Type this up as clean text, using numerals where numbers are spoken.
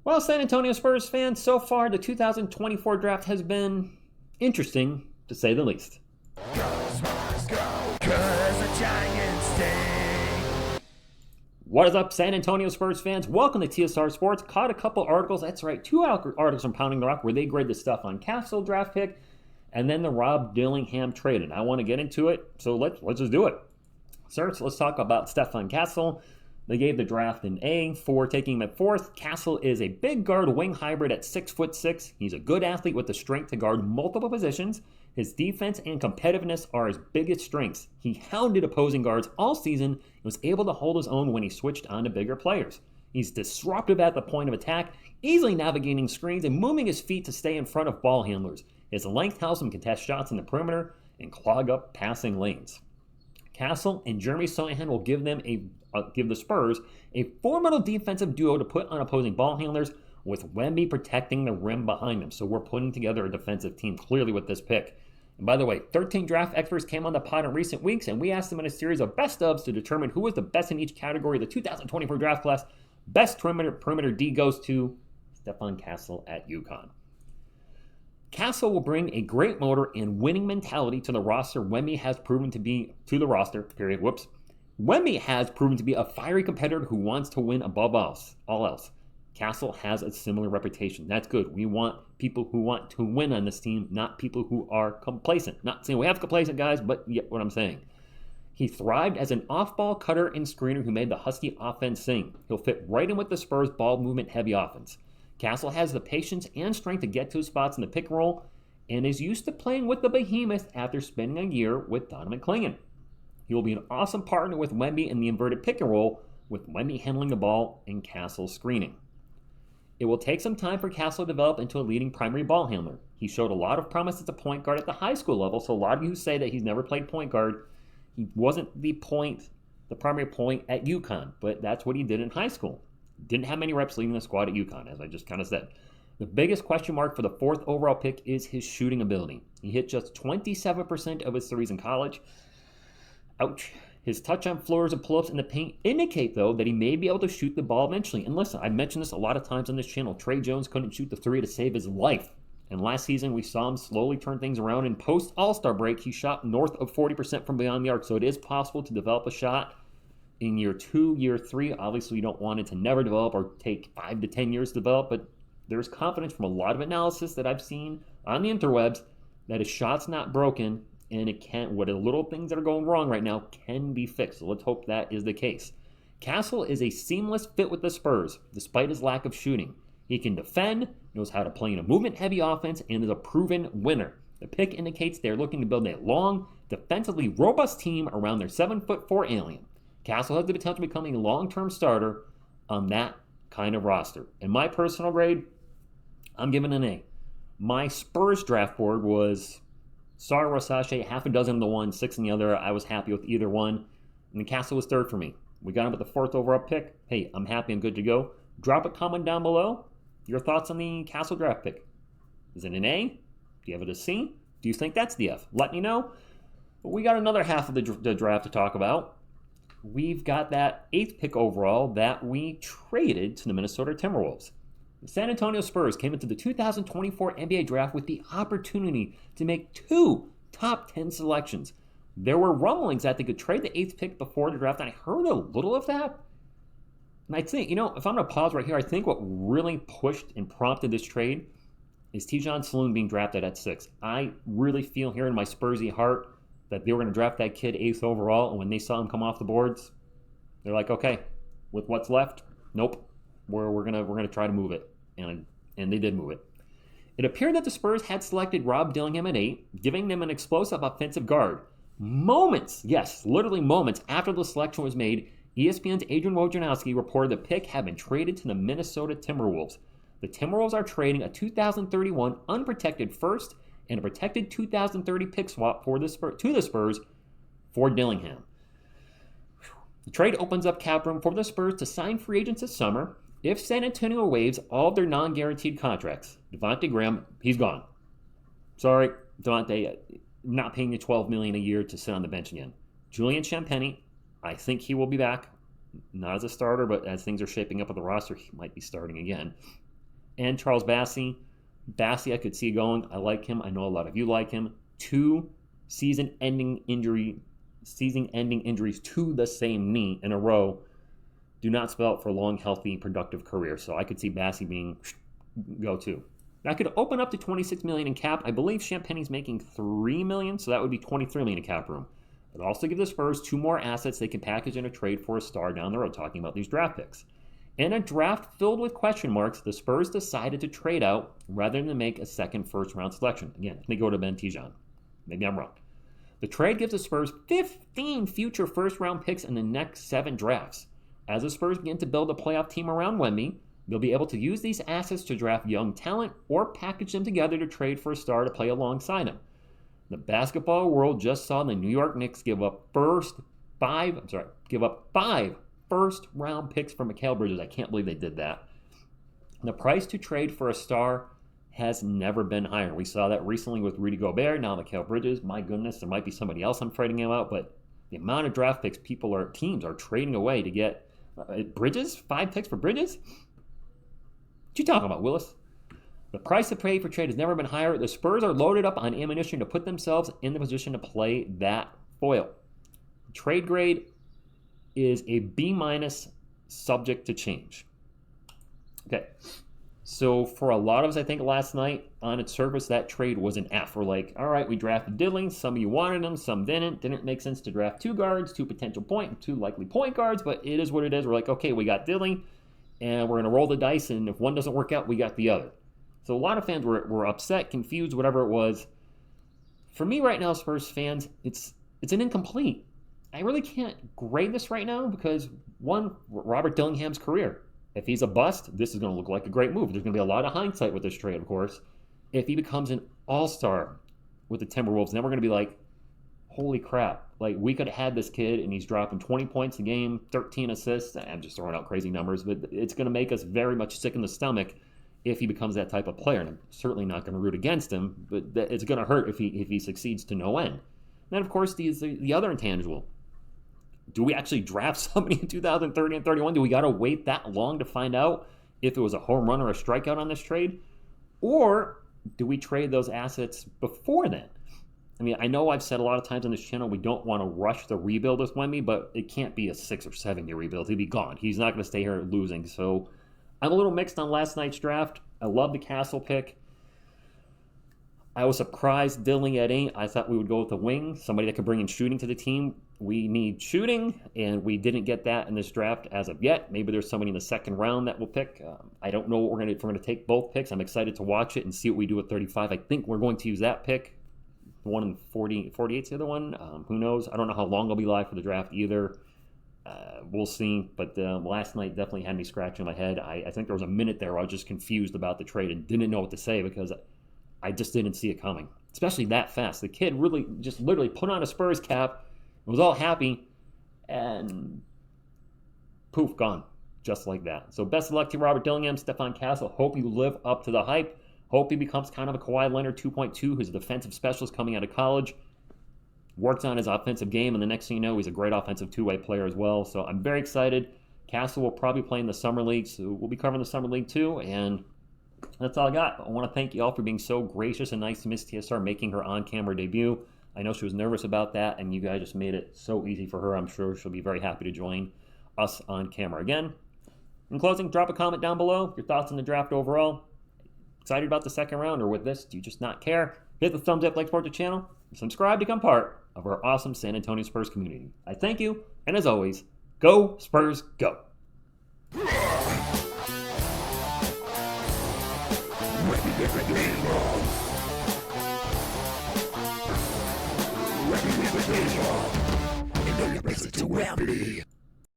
Well, San Antonio Spurs fans, so far the 2024 draft has been interesting, to say the least. What is up, San Antonio Spurs fans? Welcome to TSR Sports. Caught a couple articles, that's right, two articles from Pounding the Rock where they grade the stuff on Castle draft pick and then the Rob Dillingham trade. And I want to get into it, so let's just do it. First, let's talk about Stefan Castle. They gave the draft an A for taking him at fourth. Castle is a big guard wing hybrid at 6'6". He's a good athlete with the strength to guard multiple positions. His defense and competitiveness are his biggest strengths. He hounded opposing guards all season and was able to hold his own when he switched on to bigger players. He's disruptive at the point of attack, easily navigating screens and moving his feet to stay in front of ball handlers. His length helps him contest shots in the perimeter and clog up passing lanes. Castle and Jeremy Sochan will give the Spurs a formidable defensive duo to put on opposing ball handlers, with Wemby protecting the rim behind them. So we're putting together a defensive team clearly with this pick. And by the way, 13 draft experts came on the pod in recent weeks, and we asked them in a series of best ofs to determine who was the best in each category of the 2024 draft class. Best perimeter D goes to Stefan Castle at UConn. Castle will bring a great motor and winning mentality to the roster. Wemby has proven to be Wemby has proven to be a fiery competitor who wants to win above all else. Castle has a similar reputation. That's good. We want people who want to win on this team, not people who are complacent. Not saying we have complacent guys, but you get what I'm saying. He thrived as an off-ball cutter and screener who made the Husky offense sing. He'll fit right in with the Spurs' ball movement heavy offense. Castle has the patience and strength to get to his spots in the pick and roll and is used to playing with the behemoth after spending a year with Donovan Clingan. He will be an awesome partner with Wemby in the inverted pick and roll, with Wemby handling the ball and Castle screening. It will take some time for Castle to develop into a leading primary ball handler. He showed a lot of promise as a point guard at the high school level, so a lot of you who say that he's never played point guard, he wasn't the primary point at UConn, but that's what he did in high school. Didn't have many reps leading the squad at UConn, as I just kind of said. The biggest question mark for the fourth overall pick is his shooting ability. He hit just 27% of his threes in college. Ouch. His touch on floors and pull-ups in the paint indicate, though, that he may be able to shoot the ball eventually. And listen, I've mentioned this a lot of times on this channel. Trey Jones couldn't shoot the three to save his life. And last season, we saw him slowly turn things around. In post-All-Star break, he shot north of 40% from beyond the arc. So it is possible to develop a shot in year 2, year 3. Obviously, you don't want it to never develop or take 5 to 10 years to develop. But there's confidence from a lot of analysis that I've seen on the interwebs that his shot's not broken. And it can, what are the little things that are going wrong right now can be fixed. So let's hope that is the case. Castle is a seamless fit with the Spurs, despite his lack of shooting. He can defend, knows how to play in a movement-heavy offense, and is a proven winner. The pick indicates they're looking to build a long, defensively robust team around their 7'4" alien. Castle has the potential to become a long-term starter on that kind of roster. In my personal grade, I'm giving an A. My Spurs draft board was Sar Rosachet, half a dozen in the one, 6 in the other. I was happy with either one. And the Castle was third for me. We got him with the fourth overall pick. Hey, I'm happy and good to go. Drop a comment down below. Your thoughts on the Castle draft pick. Is it an A? Do you have it a C? Do you think that's the F? Let me know. But we got another half of the draft to talk about. We've got that 8th pick overall that we traded to the Minnesota Timberwolves. The San Antonio Spurs came into the 2024 NBA draft with the opportunity to make 2 top 10 selections. There were rumblings that they could trade the 8th pick before the draft, and I heard a little of that. And I think, if I'm going to pause right here, I think what really pushed and prompted this trade is Tijon Saloon being drafted at 6. I really feel here in my Spursy heart that they were going to draft that kid 8th overall, and when they saw him come off the boards, they're like, okay, with what's left, nope. We're gonna try to move it, and they did move it. It appeared that the Spurs had selected Rob Dillingham at 8, giving them an explosive offensive guard. Moments, yes, literally moments after the selection was made, ESPN's Adrian Wojnarowski reported the pick had been traded to the Minnesota Timberwolves. The Timberwolves are trading a 2031 unprotected first and a protected 2030 pick swap to the Spurs for Dillingham. The trade opens up cap room for the Spurs to sign free agents this summer. If San Antonio waives all of their non-guaranteed contracts, Devontae Graham, he's gone. Sorry, Devontae, not paying you $12 million a year to sit on the bench again. Julian Champagnie, I think he will be back. Not as a starter, but as things are shaping up with the roster, he might be starting again. and Charles Bassey. Bassey, I could see going. I like him. I know a lot of you like him. 2 season-ending injuries to the same knee in a row do not spell out for a long, healthy, productive career. So I could see Bassey being go-to. That could open up to $26 million in cap. I believe Champagne's making $3 million, so that would be $23 million in cap room. But also give the Spurs 2 more assets they can package in a trade for a star down the road, talking about these draft picks. In a draft filled with question marks, the Spurs decided to trade out rather than make a second first-round selection. Again, they go to Ben Tijan. Maybe I'm wrong. The trade gives the Spurs 15 future first-round picks in the next 7 drafts. As the Spurs begin to build a playoff team around Wemby, they'll be able to use these assets to draft young talent or package them together to trade for a star to play alongside him. The basketball world just saw the New York Knicks give up 5 first-round picks for Mikal Bridges. I can't believe they did that. The price to trade for a star has never been higher. We saw that recently with Rudy Gobert, now Mikal Bridges. My goodness, there might be somebody else I'm trading him out, but the amount of draft picks teams are trading away to get Bridges? 5 picks for Bridges? What you talking about, Willis? The price to pay for trade has never been higher. The Spurs are loaded up on ammunition to put themselves in the position to play that foil. Trade grade is a B- subject to change. Okay. So for a lot of us, I think last night, on its surface, that trade was an F. We're like, all right, we drafted Diddley. Some of you wanted him, some didn't. Didn't make sense to draft 2 guards, 2 likely point guards, but it is what it is. We're like, okay, we got Diddley, and we're going to roll the dice, and if one doesn't work out, we got the other. So a lot of fans were upset, confused, whatever it was. For me right now, Spurs fans, it's an incomplete. I really can't grade this right now because, one, Robert Dillingham's career. If he's a bust, this is going to look like a great move. There's going to be a lot of hindsight with this trade, of course. If he becomes an all-star with the Timberwolves, then we're going to be like, holy crap. Like, we could have had this kid, and he's dropping 20 points a game, 13 assists. I'm just throwing out crazy numbers, but it's going to make us very much sick in the stomach if he becomes that type of player. And I'm certainly not going to root against him, but it's going to hurt if he succeeds to no end. And then, of course, the other intangible. Do we actually draft somebody in 2030 and 31? Do we got to wait that long to find out if it was a home run or a strikeout on this trade? Or do we trade those assets before then? I mean, I know I've said a lot of times on this channel we don't want to rush the rebuild with Wemby, but it can't be a 6 or 7 year rebuild. He'd be gone. He's not going to stay here losing. So I'm a little mixed on last night's draft. I love the Castle pick. I was surprised Diddley at 8. I thought we would go with the wing, somebody that could bring in shooting to the team. We need shooting, and we didn't get that in this draft as of yet. Maybe there's somebody in the second round that we'll pick. I don't know what if we're going to take both picks. I'm excited to watch it and see what we do at 35. I think we're going to use that pick. The one in 48's the other one. Who knows? I don't know how long I'll be live for the draft either. We'll see. But last night definitely had me scratching my head. I think there was a minute there where I was just confused about the trade and didn't know what to say because I just didn't see it coming, especially that fast. The kid really just literally put on a Spurs cap, was all happy, and poof, gone, just like that. So best of luck to Robert Dillingham, Stephon Castle. Hope you live up to the hype. Hope he becomes kind of a Kawhi Leonard 2.2, who's a defensive specialist coming out of college. Works on his offensive game, and the next thing you know, he's a great offensive two-way player as well. So I'm very excited. Castle will probably play in the Summer League, so we'll be covering the Summer League too, and that's all I got. I want to thank you all for being so gracious and nice to Miss TSR making her on-camera debut. I know she was nervous about that, and you guys just made it so easy for her. I'm sure she'll be very happy to join us on camera again. In closing, drop a comment down below. Your thoughts on the draft overall. Excited about the second round, or with this, do you just not care? Hit the thumbs up, like, support the channel, and subscribe to become part of our awesome San Antonio Spurs community. I thank you, and as always, go Spurs, go! Ready to Wemby.